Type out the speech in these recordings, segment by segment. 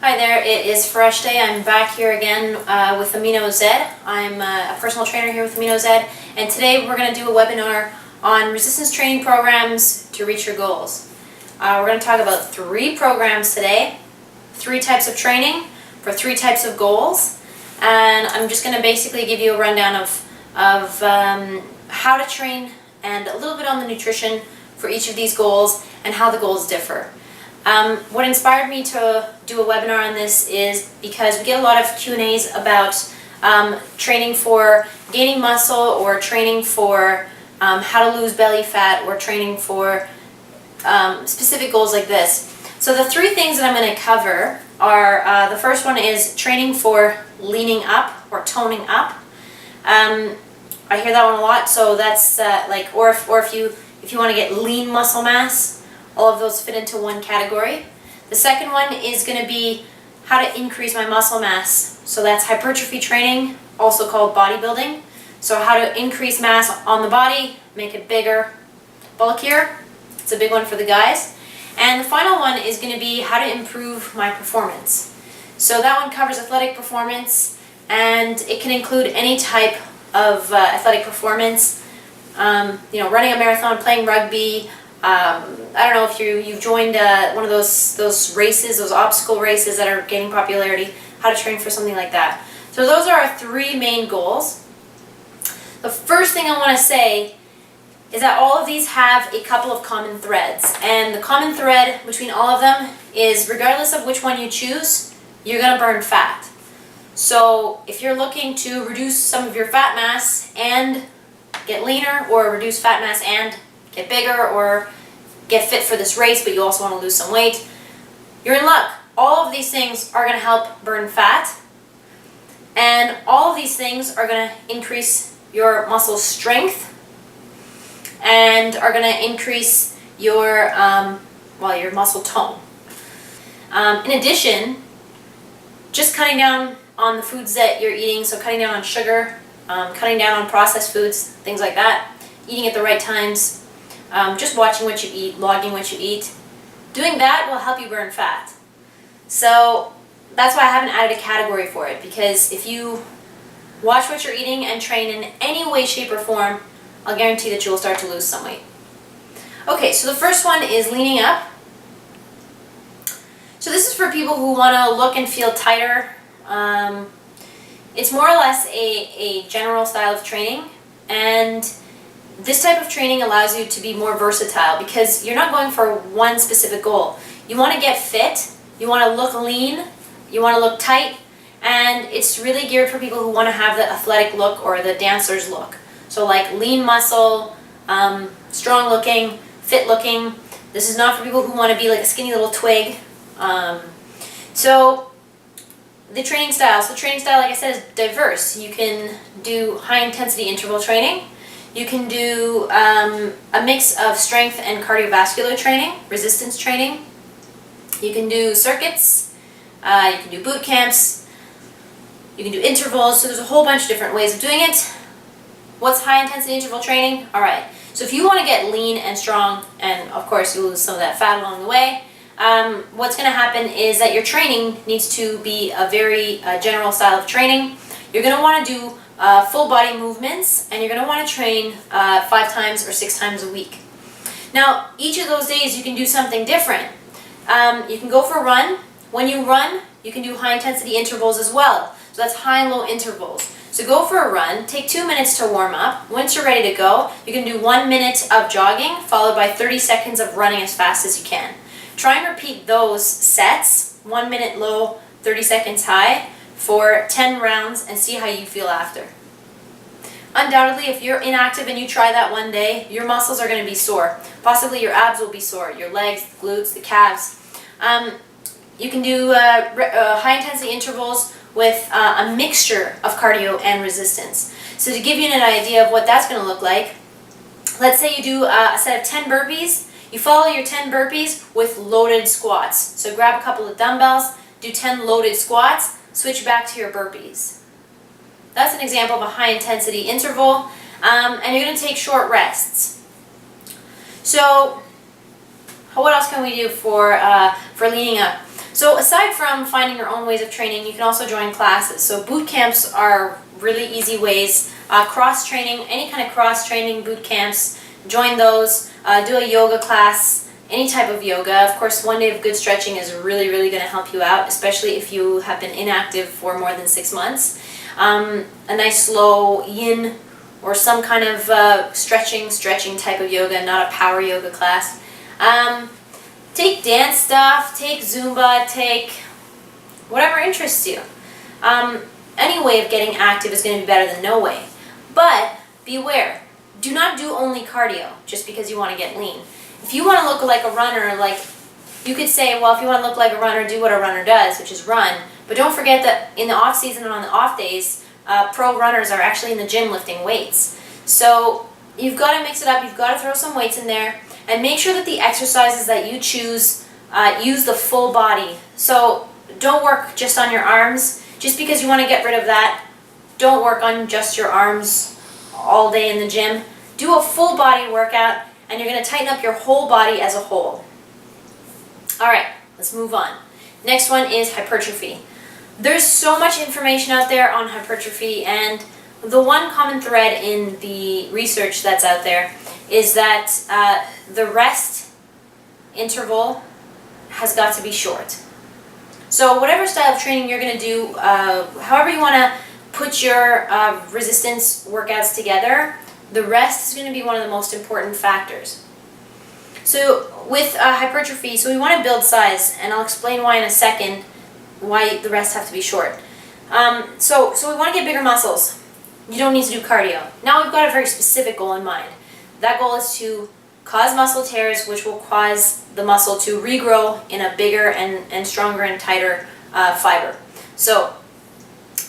Hi there, it is Fereshteh. I'm back here again with Amino Z. I'm a personal trainer here with Amino Z, and today we're going to do a webinar on resistance training programs to reach your goals. We're going to talk about 3 programs today, 3 types of training for 3 types of goals, and I'm just going to basically give you a rundown of how to train and a little bit on the nutrition for each of these goals and how the goals differ. What inspired me to do a webinar on this is because we get a lot of Q&As about training for gaining muscle or training for how to lose belly fat or training for specific goals like this. So the 3 things that I'm going to cover are, the first one is training for leaning up or toning up. I hear that one a lot, so that's or if you want to get lean muscle mass, all of those fit into one category. The second one is going to be how to increase my muscle mass. So that's hypertrophy training, also called bodybuilding. So how to increase mass on the body, make it bigger, bulkier. It's a big one for the guys. And the final one is going to be how to improve my performance. So that one covers athletic performance, and it can include any type of athletic performance. Running a marathon, playing rugby. I don't know if you've joined one of those races, those obstacle races that are gaining popularity, how to train for something like that. So those are our 3 main goals. The first thing I want to say is that all of these have a couple of common threads. And the common thread between all of them is, regardless of which one you choose, you're going to burn fat. So if you're looking to reduce some of your fat mass and get leaner, or reduce fat mass and get bigger, or get fit for this race, but you also want to lose some weight, you're in luck. All of these things are going to help burn fat, and all of these things are going to increase your muscle strength and are going to increase your your muscle tone. In addition, just cutting down on the foods that you're eating, so cutting down on sugar, cutting down on processed foods, things like that, eating at the right times, just watching what you eat, logging what you eat. Doing that will help you burn fat. So that's why I haven't added a category for it, because if you watch what you're eating and train in any way, shape, or form, I'll guarantee that you'll start to lose some weight. Okay, so the first one is leaning up. So this is for people who want to look and feel tighter. It's more or less a general style of training, and this type of training allows you to be more versatile because you're not going for one specific goal. You want to get fit, you want to look lean, you want to look tight, and it's really geared for people who want to have the athletic look or the dancer's look. So like lean muscle, strong looking, fit looking. This is not for people who want to be like a skinny little twig. So the training style, like I said, is diverse. You can do high intensity interval training. You can do a mix of strength and cardiovascular training, resistance training. You can do circuits, you can do boot camps, you can do intervals, so there's a whole bunch of different ways of doing it. What's high intensity interval training? Alright, so if you want to get lean and strong, and of course you'll lose some of that fat along the way, what's going to happen is that your training needs to be a very general style of training. You're going to want to do full body movements, and you're going to want to train 5 times or 6 times a week. Now, each of those days you can do something different. You can go for a run. When you run, you can do high intensity intervals as well. So that's high and low intervals. So go for a run, take 2 minutes to warm up. Once you're ready to go, you can do 1 minute of jogging followed by 30 seconds of running as fast as you can. Try and repeat those sets, 1 minute low, 30 seconds high, for 10 rounds and see how you feel after. Undoubtedly, if you're inactive and you try that one day, your muscles are going to be sore. Possibly your abs will be sore, your legs, the glutes, the calves. You can do high intensity intervals with a mixture of cardio and resistance. So to give you an idea of what that's going to look like, let's say you do a set of 10 burpees. You follow your 10 burpees with loaded squats. So grab a couple of dumbbells, do 10 loaded squats, switch back to your burpees. That's an example of a high intensity interval, and you're going to take short rests. So what else can we do for leaning up? So aside from finding your own ways of training, you can also join classes. So boot camps are really easy ways. Cross-training, any kind of cross-training boot camps, join those. Do a yoga class, any type of yoga. Of course, one day of good stretching is really, really going to help you out, especially if you have been inactive for more than 6 months. A nice slow yin or some kind of stretching type of yoga, not a power yoga class. Take dance stuff, take Zumba, take whatever interests you. Any way of getting active is going to be better than no way. But beware, do not do only cardio just because you want to get lean. If you want to look like a runner, like you could say, well, if you want to look like a runner, do what a runner does, which is run. But don't forget that in the off season and on the off days, pro runners are actually in the gym lifting weights. So you've got to mix it up, you've got to throw some weights in there, and make sure that the exercises that you choose use the full body. So don't work just on your arms. Just because you want to get rid of that, don't work on just your arms all day in the gym. Do a full body workout, and you're going to tighten up your whole body as a whole. Alright, let's move on. Next one is hypertrophy. There's so much information out there on hypertrophy, and the one common thread in the research that's out there is that the rest interval has got to be short. So whatever style of training you're going to do, however you want to put your resistance workouts together, the rest is going to be one of the most important factors. So with hypertrophy, so we want to build size, and I'll explain why in a second, why the rest have to be short. So we want to get bigger muscles. You don't need to do cardio. Now we've got a very specific goal in mind. That goal is to cause muscle tears, which will cause the muscle to regrow in a bigger and stronger and tighter fiber. So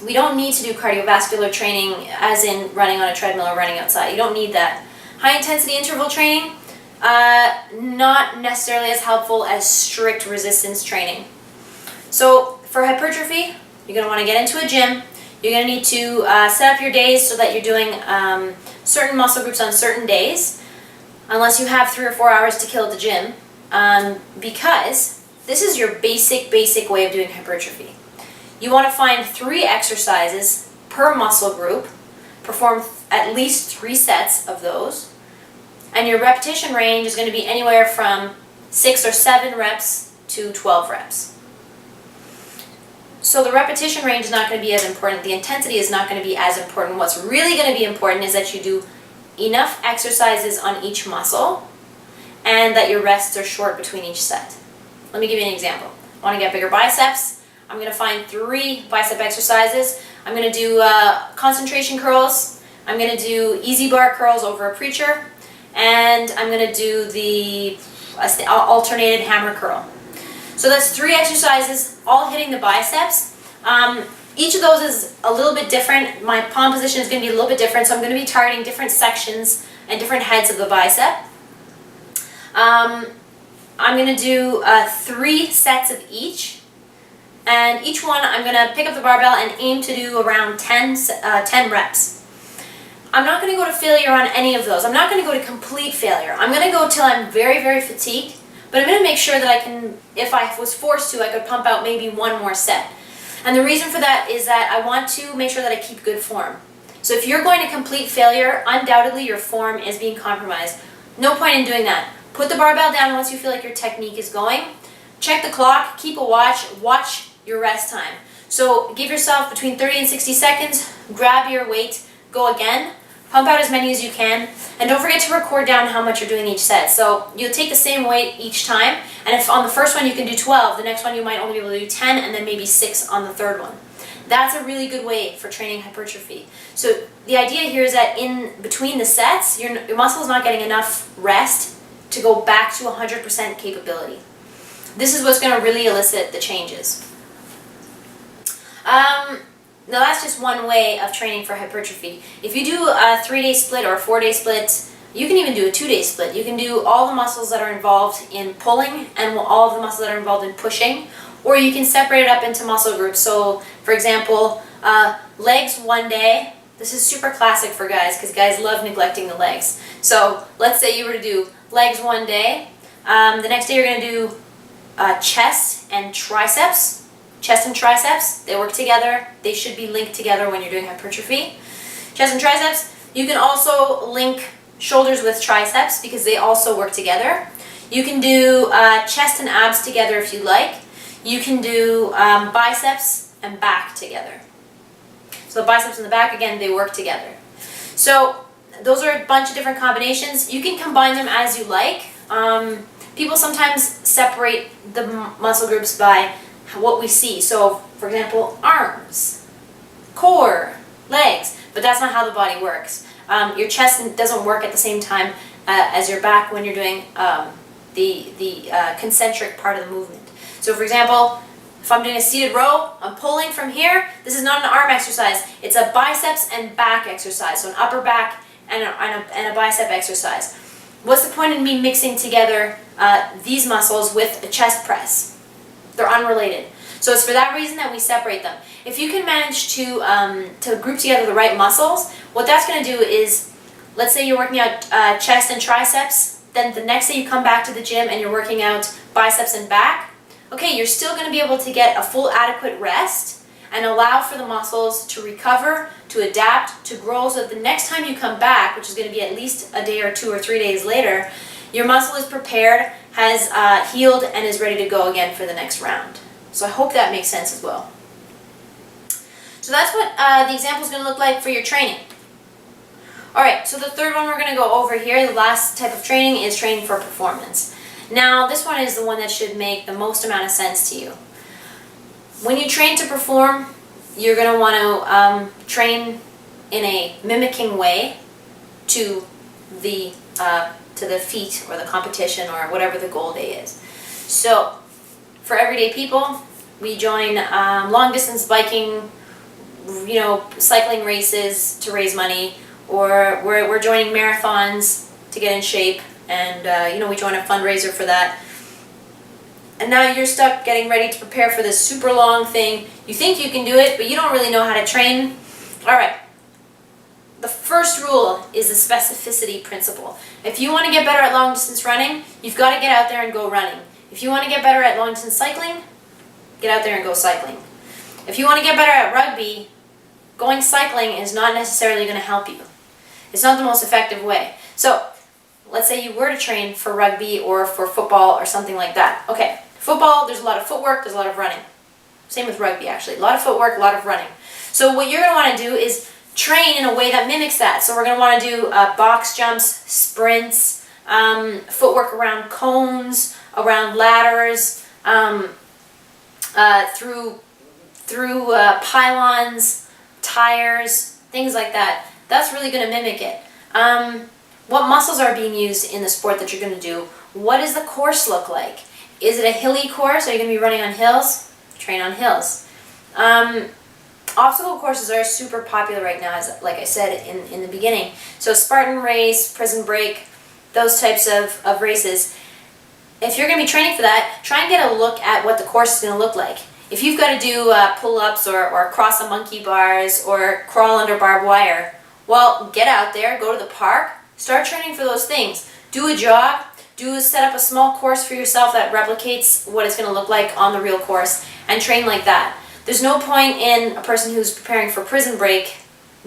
we don't need to do cardiovascular training as in running on a treadmill or running outside. You don't need that. High intensity interval training, not necessarily as helpful as strict resistance training. So for hypertrophy, you're going to want to get into a gym. You're going to need to set up your days so that you're doing certain muscle groups on certain days, unless you have 3 or 4 hours to kill at the gym, because this is your basic way of doing hypertrophy. You want to find 3 exercises per muscle group, perform at least 3 sets of those, and your repetition range is going to be anywhere from 6 or 7 reps to 12 reps. So the repetition range is not going to be as important, the intensity is not going to be as important. What's really going to be important is that you do enough exercises on each muscle and that your rests are short between each set. Let me give you an example. I want to get bigger biceps. I'm going to find 3 bicep exercises. I'm going to do concentration curls. I'm going to do easy bar curls over a preacher. And I'm going to do the alternated hammer curl. So that's 3 exercises, all hitting the biceps. Each of those is a little bit different. My palm position is going to be a little bit different, so I'm going to be targeting different sections and different heads of the bicep. I'm going to do 3 sets of each, and each one I'm going to pick up the barbell and aim to do around 10 reps. I'm not going to go to failure on any of those. I'm not going to go to complete failure. I'm going to go till I'm very, very fatigued, but I'm going to make sure that I can, if I was forced to, I could pump out maybe 1 more set. And the reason for that is that I want to make sure that I keep good form. So if you're going to complete failure, undoubtedly your form is being compromised. No point in doing that. Put the barbell down once you feel like your technique is going. Check the clock, keep a watch your rest time. So give yourself between 30 and 60 seconds, grab your weight, go again, pump out as many as you can, and don't forget to record down how much you're doing each set. So you'll take the same weight each time, and if on the first one you can do 12, the next one you might only be able to do 10, and then maybe 6 on the third one. That's a really good way for training hypertrophy. So the idea here is that in between the sets, your muscle is not getting enough rest to go back to 100% capability. This is what's going to really elicit the changes. Now that's just one way of training for hypertrophy. If you do a 3-day split or a 4-day split, you can even do a 2-day split. You can do all the muscles that are involved in pulling and all of the muscles that are involved in pushing, or you can separate it up into muscle groups. So, for example, legs one day. This is super classic for guys because guys love neglecting the legs. So let's say you were to do legs one day. The next day you're going to do chest and triceps. Chest and triceps, they work together. They should be linked together when you're doing hypertrophy. Chest and triceps. You can also link shoulders with triceps because they also work together. You can do chest and abs together if you like. You can do biceps and back together. So the biceps and the back, again, they work together. So those are a bunch of different combinations. You can combine them as you like. People sometimes separate the muscle groups by what we see. So, for example, arms, core, legs, but that's not how the body works. Your chest doesn't work at the same time as your back when you're doing the concentric part of the movement. So, for example, if I'm doing a seated row, I'm pulling from here. This is not an arm exercise. It's a biceps and back exercise. So an upper back and a bicep exercise. What's the point in me mixing together these muscles with a chest press? They're unrelated. So it's for that reason that we separate them. If you can manage to group together the right muscles, what that's going to do is, let's say you're working out chest and triceps, then the next day you come back to the gym and you're working out biceps and back. Okay, you're still going to be able to get a full adequate rest and allow for the muscles to recover, to adapt, to grow, so that the next time you come back, which is going to be at least a day or 2 or 3 days later, your muscle is prepared, has healed, and is ready to go again for the next round. So I hope that makes sense as well. So that's what the example is going to look like for your training. Alright, so the third one we're going to go over here, the last type of training, is training for performance. Now, this one is the one that should make the most amount of sense to you. When you train to perform, you're going to want to train in a mimicking way to the feat or the competition or whatever the goal day is. So, for everyday people, we join long distance biking, cycling races to raise money, or we're joining marathons to get in shape. And, we join a fundraiser for that. And now you're stuck getting ready to prepare for this super long thing. You think you can do it, but you don't really know how to train. Alright. The first rule is the specificity principle. If you want to get better at long distance running, you've got to get out there and go running. If you want to get better at long distance cycling, get out there and go cycling. If you want to get better at rugby, going cycling is not necessarily going to help you. It's not the most effective way. So, let's say you were to train for rugby or for football or something like that. Okay, football, there's a lot of footwork, there's a lot of running. Same with rugby, actually. A lot of footwork, a lot of running. So what you're going to want to do is train in a way that mimics that. So we're going to want to do box jumps, sprints, footwork around cones, around ladders, through pylons, tires, things like that. That's really going to mimic it. What muscles are being used in the sport that you're going to do? What does the course look like? Is it a hilly course? Are you going to be running on hills? Train on hills. Obstacle courses are super popular right now, as like I said in the beginning. So Spartan race, prison break, those types of races. If you're going to be training for that, try and get a look at what the course is going to look like. If you've got to do pull-ups or cross a monkey bars or crawl under barbed wire, well, get out there, go to the park, start training for those things. Do a jog, set up a small course for yourself that replicates what it's going to look like on the real course, and train like that. There's no point in a person who's preparing for prison break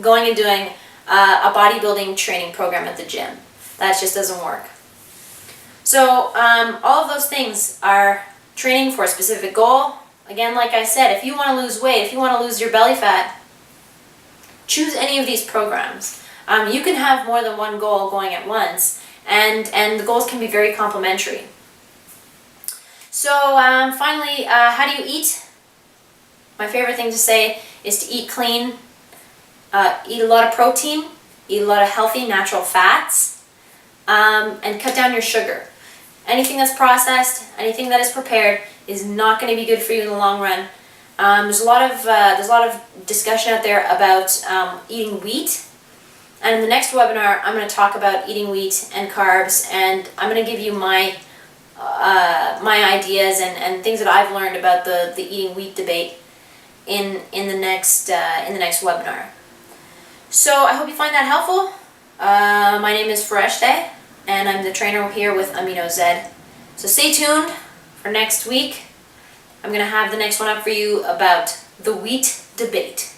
going and doing a bodybuilding training program at the gym. That just doesn't work. So all of those things are training for a specific goal. Again, like I said, if you want to lose weight, if you want to lose your belly fat, choose any of these programs. You can have more than one goal going at once, and the goals can be very complementary. So finally, how do you eat? My favorite thing to say is to eat clean, eat a lot of protein, eat a lot of healthy natural fats, and cut down your sugar. Anything that's processed, anything that is prepared is not going to be good for you in the long run. There's a lot of discussion out there about eating wheat, and in the next webinar I'm going to talk about eating wheat and carbs, and I'm going to give you my ideas and things that I've learned about the eating wheat debate in the next webinar. So I hope you find that helpful. My name is Fereshteh, and I'm the trainer here with Amino. So stay tuned for next week, I'm going to have the next one up for you about the wheat debate.